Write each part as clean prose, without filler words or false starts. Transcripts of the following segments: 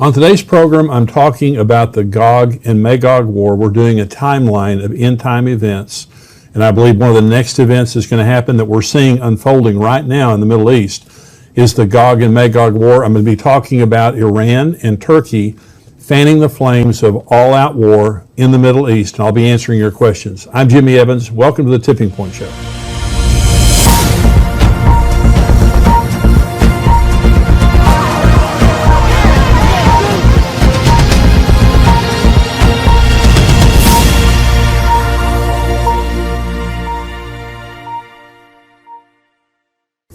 On today's program, I'm talking about the Gog and Magog war. We're doing a timeline of end-time events, and I believe one of the next events that's going to happen that we're seeing unfolding right now in the Middle East is the Gog and Magog war. I'm going to be talking about Iran and Turkey fanning the flames of all-out war in the Middle East, and I'll be answering your questions. I'm Jimmy Evans. Welcome to the Tipping Point Show.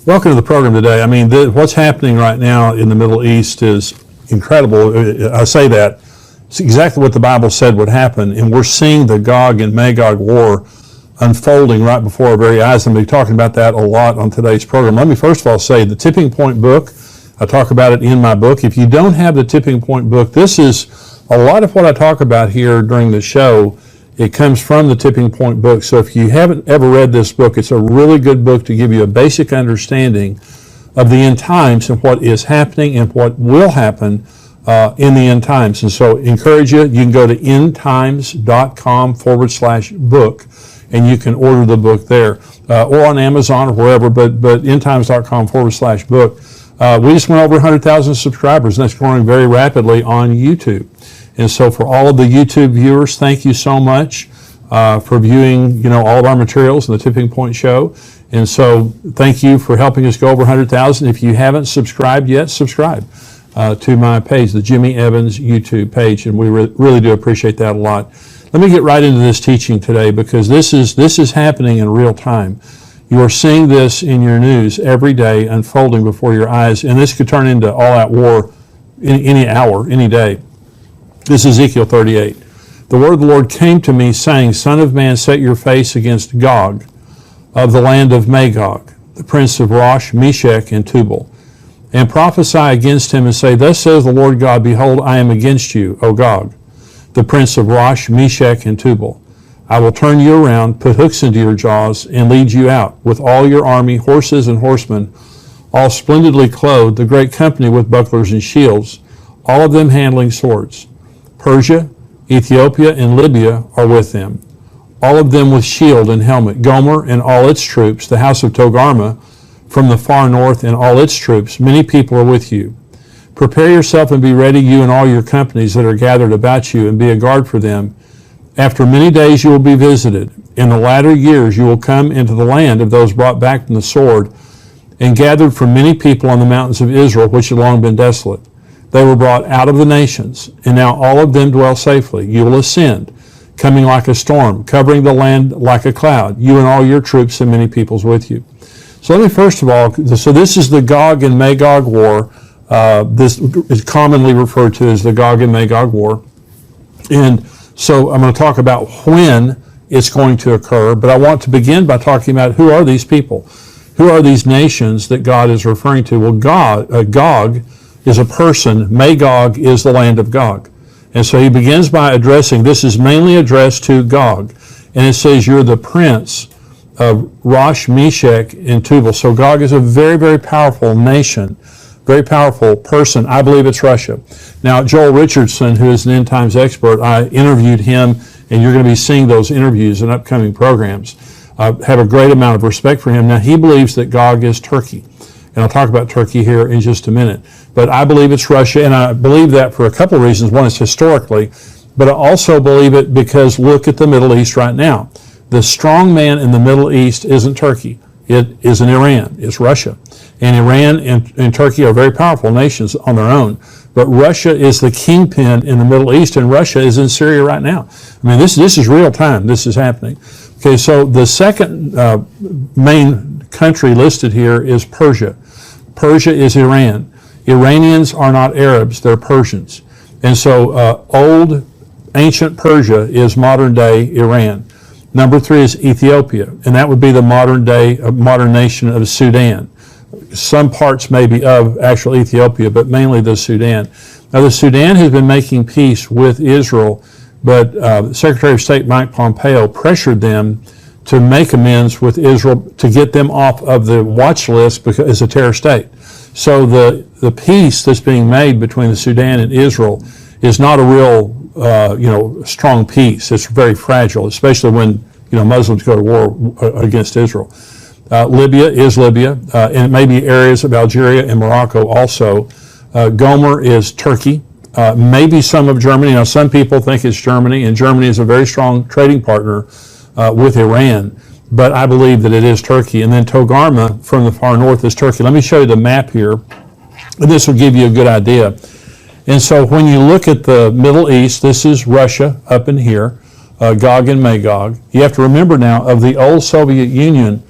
Welcome to the program today. I mean, what's happening right now in the Middle East is incredible. I say that. It's exactly what the Bible said would happen, and we're seeing the Gog and Magog war unfolding right before our very eyes, and we'll be talking about that a lot on today's program. Let me first of all say the Tipping Point book, I talk about it in my book. If you don't have the Tipping Point book, this is a lot of what I talk about here during the show. It comes from the Tipping Point book. So if you haven't ever read this book, it's a really good book to give you a basic understanding of the end times and what is happening and what will happen in the end times. And so encourage you can go to endtimes.com/book and you can order the book there or on Amazon or wherever, but endtimes.com/book. We just went over 100,000 subscribers, and that's growing very rapidly on YouTube. And so for all of the YouTube viewers, thank you so much for viewing, all of our materials in the Tipping Point Show. And so thank you for helping us go over 100,000. If you haven't subscribed yet, subscribe to my page, the Jimmy Evans YouTube page, and we really do appreciate that a lot. Let me get right into this teaching today, because this is happening in real time. You are seeing this in your news every day unfolding before your eyes, and this could turn into all-out war in any hour, any day. This is Ezekiel 38. The word of the Lord came to me, saying, Son of man, set your face against Gog of the land of Magog, the prince of Rosh, Meshech, and Tubal, and prophesy against him and say, Thus says the Lord God, Behold, I am against you, O Gog, the prince of Rosh, Meshech, and Tubal. I will turn you around, put hooks into your jaws, and lead you out with all your army, horses and horsemen, all splendidly clothed, the great company with bucklers and shields, all of them handling swords. Persia, Ethiopia, and Libya are with them, all of them with shield and helmet. Gomer and all its troops, the house of Togarmah from the far north and all its troops, many people are with you. Prepare yourself and be ready, you and all your companies that are gathered about you, and be a guard for them. After many days you will be visited. In the latter years you will come into the land of those brought back from the sword, and gathered from many people on the mountains of Israel, which had long been desolate. They were brought out of the nations, and now all of them dwell safely. You will ascend, coming like a storm, covering the land like a cloud, you and all your troops and many peoples with you. So let me first of all, this is the Gog and Magog war. This is commonly referred to as the Gog and Magog war. And so I'm going to talk about when it's going to occur, but I want to begin by talking about who are these people? Who are these nations that God is referring to? Well, Gog is a person. Magog is the land of Gog. And so he begins by addressing, this is mainly addressed to Gog. And it says, you're the prince of Rosh, Meshech, and Tubal. So Gog is a very, very powerful nation, very powerful person. I believe it's Russia. Now, Joel Richardson, who is an end times expert, I interviewed him, and you're going to be seeing those interviews in upcoming programs. I have a great amount of respect for him. Now, he believes that Gog is Turkey. And I'll talk about Turkey here in just a minute. But I believe it's Russia, and I believe that for a couple of reasons. One is historically, but I also believe it because look at the Middle East right now. The strong man in the Middle East isn't Turkey. It isn't Iran. It's Russia. And Iran and Turkey are very powerful nations on their own. But Russia is the kingpin in the Middle East, and Russia is in Syria right now. I mean, this is real time. This is happening. Okay, so the second main country listed here is Persia. Persia is Iran. Iranians are not Arabs, they're Persians. And so old, ancient Persia is modern day Iran. Number 3 is Ethiopia, and that would be the modern nation of Sudan. Some parts maybe of actual Ethiopia, but mainly the Sudan. Now the Sudan has been making peace with Israel, but Secretary of State Mike Pompeo pressured them to make amends with Israel to get them off of the watch list because it's a terror state. So the peace that's being made between the Sudan and Israel is not a real, strong peace. It's very fragile, especially when, Muslims go to war against Israel. Libya is Libya, and maybe areas of Algeria and Morocco also. Gomer is Turkey, maybe some of Germany. Now, some people think it's Germany, and Germany is a very strong trading partner with Iran, but I believe that it is Turkey. And then Togarmah from the far north is Turkey. Let me show you the map here, and this will give you a good idea. And so when you look at the Middle East, this is Russia up in here, Gog and Magog. You have to remember now, of the old Soviet Union,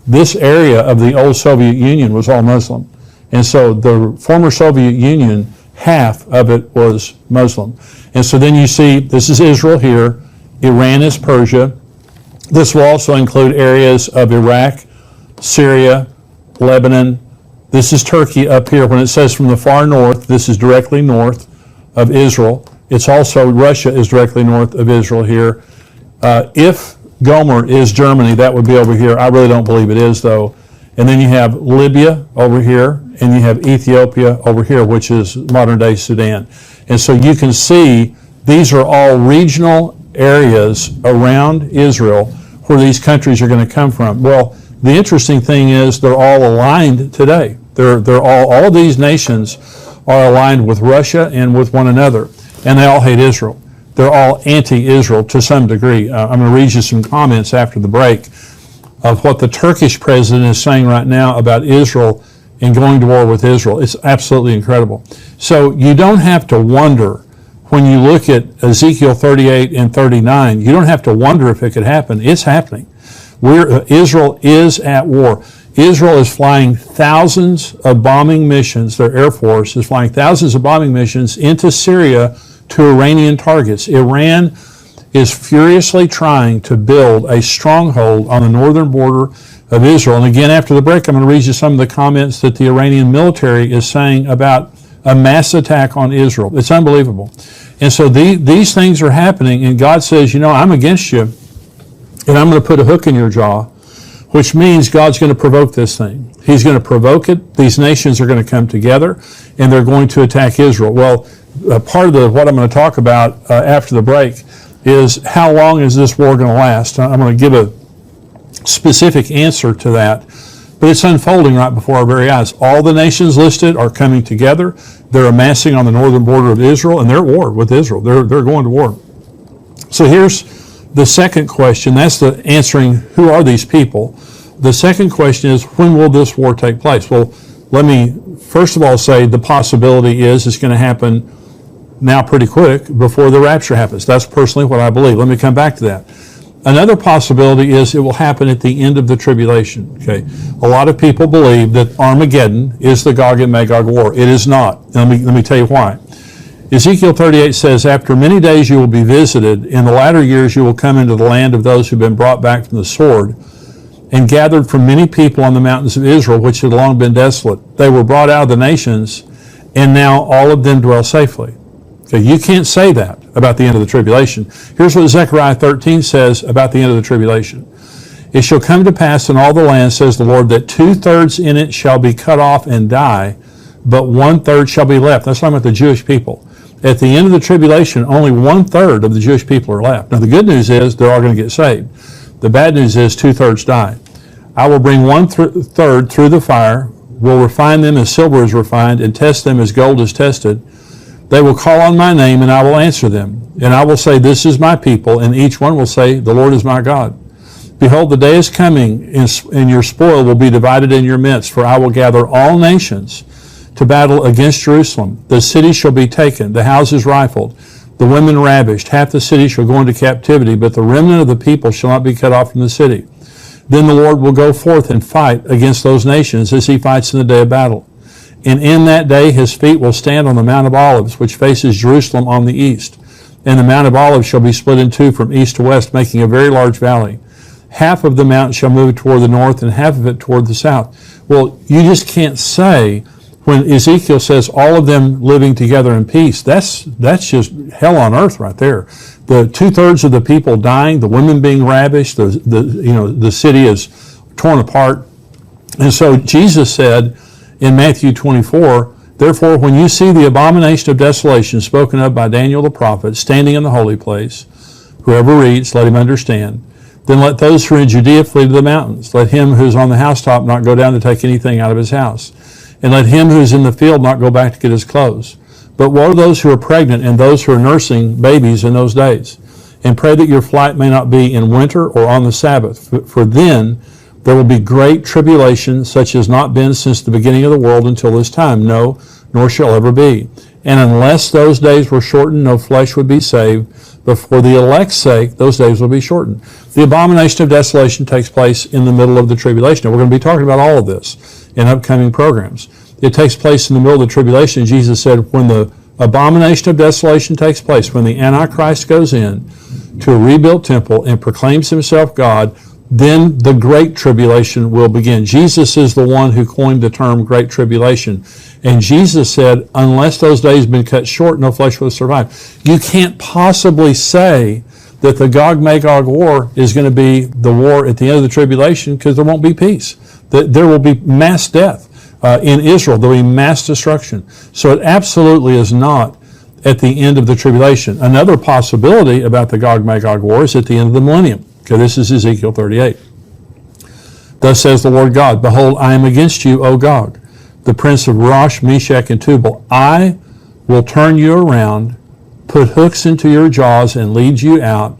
this area of the old Soviet Union was all Muslim. And so the former Soviet Union, half of it was Muslim. And so then you see, this is Israel here, Iran is Persia. This will also include areas of Iraq, Syria, Lebanon. This is Turkey up here. When it says from the far north, this is directly north of Israel. It's also, Russia is directly north of Israel here. If Gomer is Germany, that would be over here. I really don't believe it is, though. And then you have Libya over here, and you have Ethiopia over here, which is modern-day Sudan. And so you can see these are all regional areas around Israel where these countries are going to come from. Well, the interesting thing is they're all aligned today. They're all of these nations are aligned with Russia and with one another, and they all hate Israel. They're all anti-Israel to some degree. I'm going to read you some comments after the break of what the Turkish president is saying right now about Israel and going to war with Israel. It's absolutely incredible. So you don't have to wonder when you look at Ezekiel 38 and 39, you don't have to wonder if it could happen. It's happening. Israel is at war. Israel is flying thousands of bombing missions. Their Air Force is flying thousands of bombing missions into Syria to Iranian targets. Iran is furiously trying to build a stronghold on the northern border of Israel. And again, after the break, I'm going to read you some of the comments that the Iranian military is saying about a mass attack on Israel. It's unbelievable. And so these things are happening, and God says, I'm against you, and I'm going to put a hook in your jaw, which means God's going to provoke this thing. He's going to provoke it. These nations are going to come together, and they're going to attack Israel. Well, part of what I'm going to talk about after the break is how long is this war going to last? I'm going to give a specific answer to that, but it's unfolding right before our very eyes. All the nations listed are coming together. They're amassing on the northern border of Israel, and they're at war with Israel. They're going to war. So here's the second question. That's the answering who are these people. The second question is, when will this war take place? Well, let me first of all say the possibility is it's going to happen now pretty quick before the rapture happens. That's personally what I believe. Let me come back to that. Another possibility is it will happen at the end of the tribulation. Okay, a lot of people believe that Armageddon is the Gog and Magog war. It is not. Let me tell you why. Ezekiel 38 says, after many days you will be visited. In the latter years you will come into the land of those who've been brought back from the sword and gathered from many people on the mountains of Israel, which had long been desolate. They were brought out of the nations, and now all of them dwell safely. Okay, you can't say that about the end of the tribulation. Here's what Zechariah 13 says about the end of the tribulation. It shall come to pass in all the land, says the Lord, that 2/3 in it shall be cut off and die, but 1/3 shall be left. That's talking about the Jewish people. At the end of the tribulation, only 1/3 of the Jewish people are left. Now the good news is they're all going to get saved. The bad news is 2/3 die. I will bring 1/3 through the fire, will refine them as silver is refined, and test them as gold is tested. They will call on my name, and I will answer them. And I will say, this is my people, and each one will say, the Lord is my God. Behold, the day is coming, and your spoil will be divided in your midst, for I will gather all nations to battle against Jerusalem. The city shall be taken, the houses rifled, the women ravished. Half the city shall go into captivity, but the remnant of the people shall not be cut off from the city. Then the Lord will go forth and fight against those nations as he fights in the day of battle. And in that day his feet will stand on the Mount of Olives, which faces Jerusalem on the east. And the Mount of Olives shall be split in two from east to west, making a very large valley. Half of the mount shall move toward the north, and half of it toward the south. Well, you just can't say, when Ezekiel says all of them living together in peace, that's just hell on earth right there. The 2/3 of the people dying, the women being ravished, the city is torn apart. And so Jesus said in Matthew 24, therefore, when you see the abomination of desolation spoken of by Daniel the prophet standing in the holy place, whoever reads, let him understand. Then let those who are in Judea flee to the mountains. Let him who is on the housetop not go down to take anything out of his house. And let him who is in the field not go back to get his clothes. But woe to those who are pregnant and those who are nursing babies in those days. And pray that your flight may not be in winter or on the Sabbath. For then there will be great tribulation, such as not been since the beginning of the world until this time. No, nor shall ever be. And unless those days were shortened, no flesh would be saved. But for the elect's sake, those days will be shortened. The abomination of desolation takes place in the middle of the tribulation. And we're going to be talking about all of this in upcoming programs. It takes place in the middle of the tribulation. Jesus said, when the abomination of desolation takes place, when the Antichrist goes in to a rebuilt temple and proclaims himself God, then the great tribulation will begin. Jesus is the one who coined the term great tribulation. And Jesus said, unless those days have been cut short, no flesh will survive. You can't possibly say that the Gog Magog war is going to be the war at the end of the tribulation, because there won't be peace. There will be mass death in Israel. There will be mass destruction. So it absolutely is not at the end of the tribulation. Another possibility about the Gog Magog war is at the end of the millennium. Okay, this is Ezekiel 38. Thus says the Lord God, behold, I am against you, O Gog, the prince of Rosh, Meshach, and Tubal. I will turn you around, put hooks into your jaws, and lead you out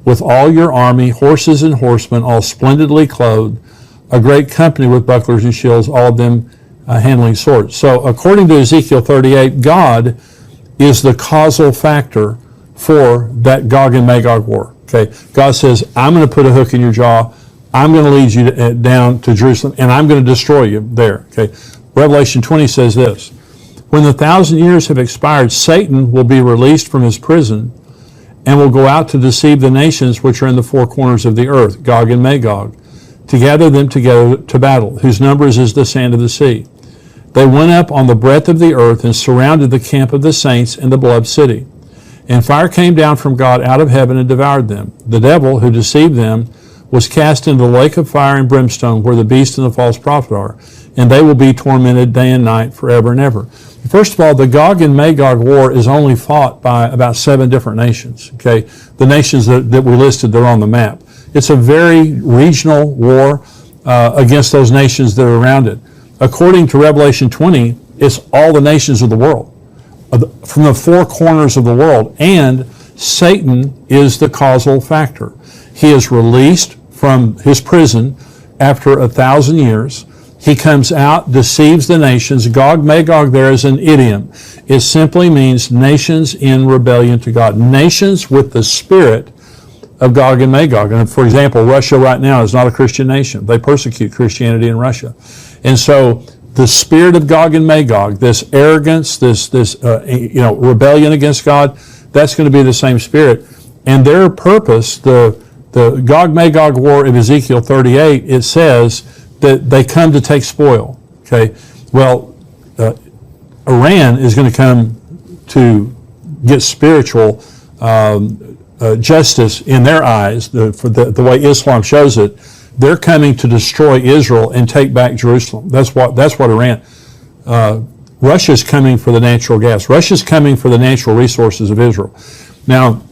with all your army, horses and horsemen, all splendidly clothed, a great company with bucklers and shields, all of them handling swords. So according to Ezekiel 38, God is the causal factor for that Gog and Magog war. Okay, God says, I'm going to put a hook in your jaw. I'm going to lead you down to Jerusalem, and I'm going to destroy you there. Okay, Revelation 20 says this, when the 1,000 years have expired, Satan will be released from his prison and will go out to deceive the nations which are in the four corners of the earth, Gog and Magog, to gather them together to battle, whose numbers is the sand of the sea. They went up on the breadth of the earth and surrounded the camp of the saints and the beloved city. And fire came down from God out of heaven and devoured them. The devil who deceived them was cast into the lake of fire and brimstone, where the beast and the false prophet are, and they will be tormented day and night forever and ever. First of all, the Gog and Magog war is only fought by about 7 different nations. Okay, the nations that were listed, they're on the map. It's a very regional war against those nations that are around it. According to Revelation 20, it's all the nations of the world, from the four corners of the world, and Satan is the causal factor. He is released from his prison after 1,000 years. He comes out, deceives the nations. Gog Magog there is an idiom. It simply means nations in rebellion to God. Nations with the spirit of Gog and Magog. And for example, Russia right now is not a Christian nation. They persecute Christianity in Russia. And so the spirit of Gog and Magog, this arrogance, this rebellion against God, that's going to be the same spirit. And their purpose, the Gog Magog war of Ezekiel 38, it says that they come to take spoil. Okay, well, Iran is going to come to get spiritual justice in their eyes, for the way Islam shows it. They're coming to destroy Israel and take back Jerusalem. That's what Iran. Russia's coming for the natural gas. Russia's coming for the natural resources of Israel. Now,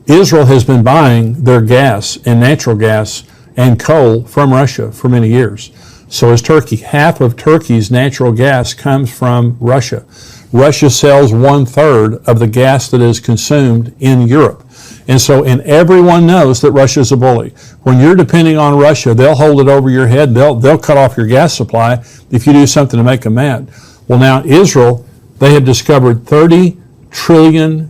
Israel has been buying their gas and natural gas and coal from Russia for many years. So is Turkey. Half of Turkey's natural gas comes from Russia. Russia sells 1/3 of the gas that is consumed in Europe. And everyone knows that Russia's a bully. When you're depending on Russia, they'll hold it over your head. They'll cut off your gas supply if you do something to make them mad. Well, now Israel, they have discovered 30 trillion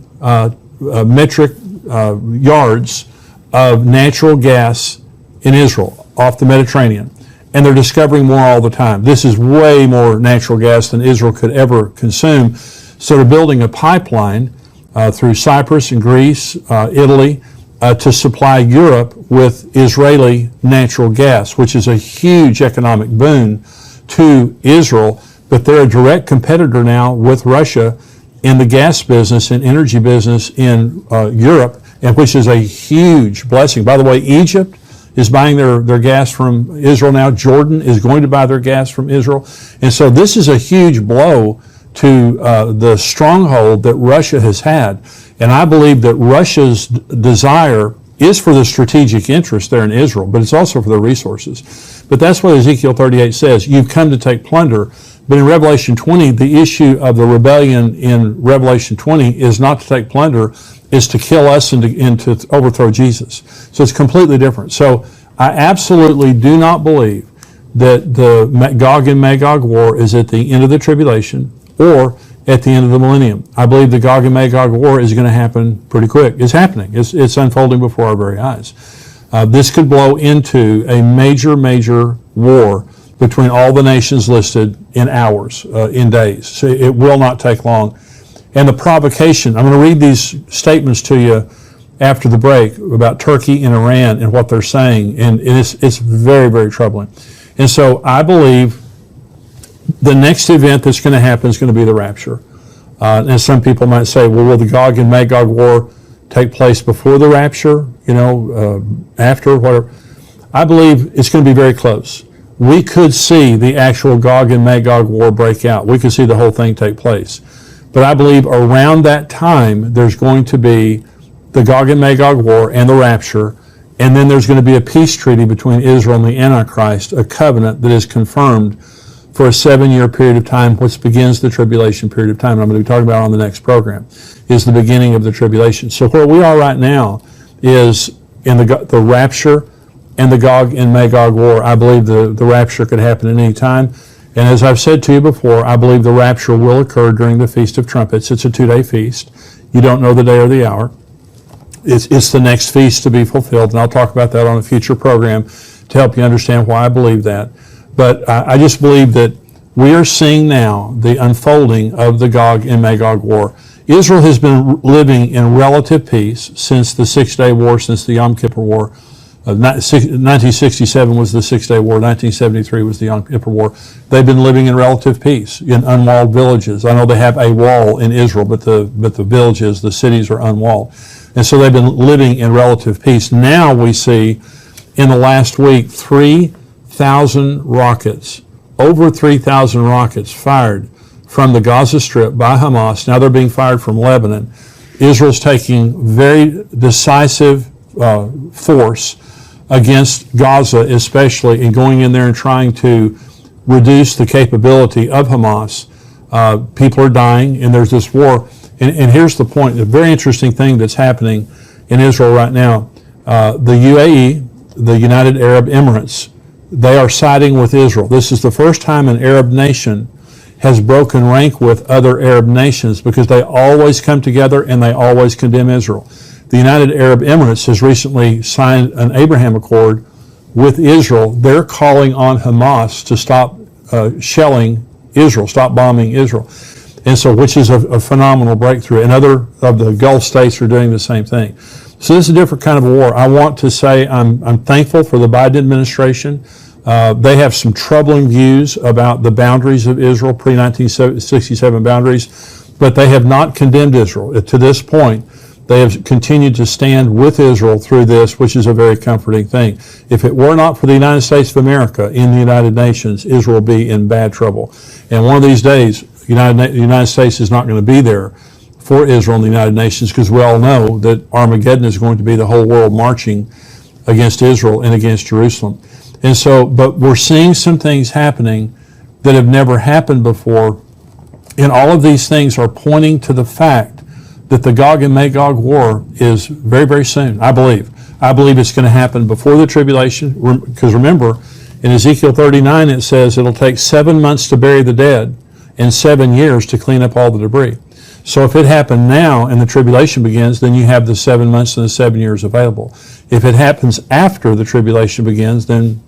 metric yards of natural gas in Israel off the Mediterranean. And they're discovering more all the time. This is way more natural gas than Israel could ever consume. So they're building a pipeline through Cyprus and Greece, Italy, to supply Europe with Israeli natural gas, which is a huge economic boon to Israel. But they're a direct competitor now with Russia in the gas business and energy business in Europe, and which is a huge blessing. By the way, Egypt is buying their gas from Israel now. Jordan is going to buy their gas from Israel. And so this is a huge blow to the stronghold that Russia has had. And I believe that Russia's desire is for the strategic interest there in Israel, but it's also for the resources. But that's what Ezekiel 38 says. You've come to take plunder. But in Revelation 20, the issue of the rebellion in Revelation 20 is not to take plunder, is to kill us and to overthrow Jesus. So it's completely different. So I absolutely do not believe that the Gog and Magog war is at the end of the tribulation or at the end of the millennium. I believe the Gog and Magog war is going to happen pretty quick. It's happening. It's unfolding before our very eyes. This could blow into a major war between all the nations listed in hours, in days. So it will not take long. And the provocation, I'm going to read these statements to you after the break about Turkey and Iran and what they're saying, and it's very, very troubling. And so I believe the next event that's going to happen is going to be the rapture. And some people might say, well, will the Gog and Magog war take place before the rapture, after, whatever? I believe it's going to be very close. We could see the actual Gog and Magog war break out. We could see the whole thing take place. But I believe around that time, there's going to be the Gog and Magog war and the rapture, and then there's going to be a peace treaty between Israel and the Antichrist, a covenant that is confirmed for a 7-year period of time, which begins the tribulation period of time. And I'm going to be talking about on the next program, is the beginning of the tribulation. So where we are right now is in the rapture and the Gog and Magog war. I believe the rapture could happen at any time. And as I've said to you before, I believe the rapture will occur during the Feast of Trumpets. It's a 2-day feast. You don't know the day or the hour. It's the next feast to be fulfilled, and I'll talk about that on a future program to help you understand why I believe that. But I just believe that we are seeing now the unfolding of the Gog and Magog war. Israel has been living in relative peace since the 6-day war, since the Yom Kippur War. 1967 was the 6-day war. 1973 was the Yom Kippur War. They've been living in relative peace in unwalled villages. I know they have a wall in Israel, but the villages, the cities are unwalled. And so they've been living in relative peace. Now we see in the last week 3,000 rockets, over 3,000 rockets fired from the Gaza Strip by Hamas. Now they're being fired from Lebanon. Israel's taking very decisive force against Gaza, especially, and going in there and trying to reduce the capability of Hamas. People are dying, and there's this war. And here's the point, a very interesting thing that's happening in Israel right now. The UAE, the United Arab Emirates, they are siding with Israel. This is the first time an Arab nation has broken rank with other Arab nations, because they always come together and they always condemn Israel. The United Arab Emirates has recently signed an Abraham Accord with Israel. They're calling on Hamas to stop shelling Israel, stop bombing Israel. And so, which is a phenomenal breakthrough. And other of the Gulf states are doing the same thing. So this is a different kind of war. I want to say I'm thankful for the Biden administration. They have some troubling views about the boundaries of Israel, pre-1967 boundaries, but they have not condemned Israel. To this point, they have continued to stand with Israel through this, which is a very comforting thing. If it were not for the United States of America in the United Nations, Israel would be in bad trouble. And one of these days, the United States is not going to be there for Israel in the United Nations, because we all know that Armageddon is going to be the whole world marching against Israel and against Jerusalem. And so, but we're seeing some things happening that have never happened before, and all of these things are pointing to the fact that the Gog and Magog war is very, very soon, I believe. I believe it's going to happen before the tribulation, because remember, in Ezekiel 39 it says it'll take 7 months to bury the dead and 7 years to clean up all the debris. So if it happened now and the tribulation begins, then you have the 7 months and the 7 years available. If it happens after the tribulation begins, then,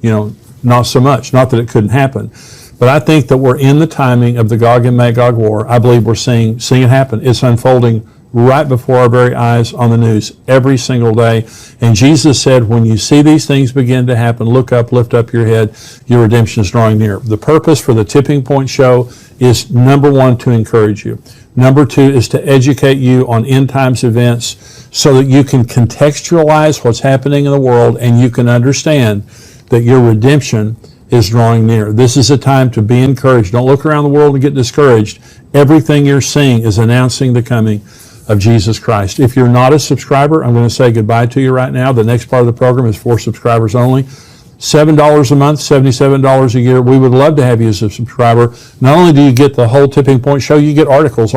not so much. Not that it couldn't happen. But I think that we're in the timing of the Gog and Magog war. I believe we're seeing it happen. It's unfolding right before our very eyes on the news every single day. And Jesus said, when you see these things begin to happen, look up, lift up your head, your redemption is drawing near. The purpose for the Tipping Point Show is, number one, to encourage you. Number two is to educate you on end times events so that you can contextualize what's happening in the world and you can understand that your redemption is drawing near. This is a time to be encouraged. Don't look around the world and get discouraged. Everything you're seeing is announcing the coming of Jesus Christ. If you're not a subscriber, I'm going to say goodbye to you right now. The next part of the program is for subscribers only. $7 a month, $77 a year. We would love to have you as a subscriber. Not only do you get the whole Tipping Point Show, you get articles.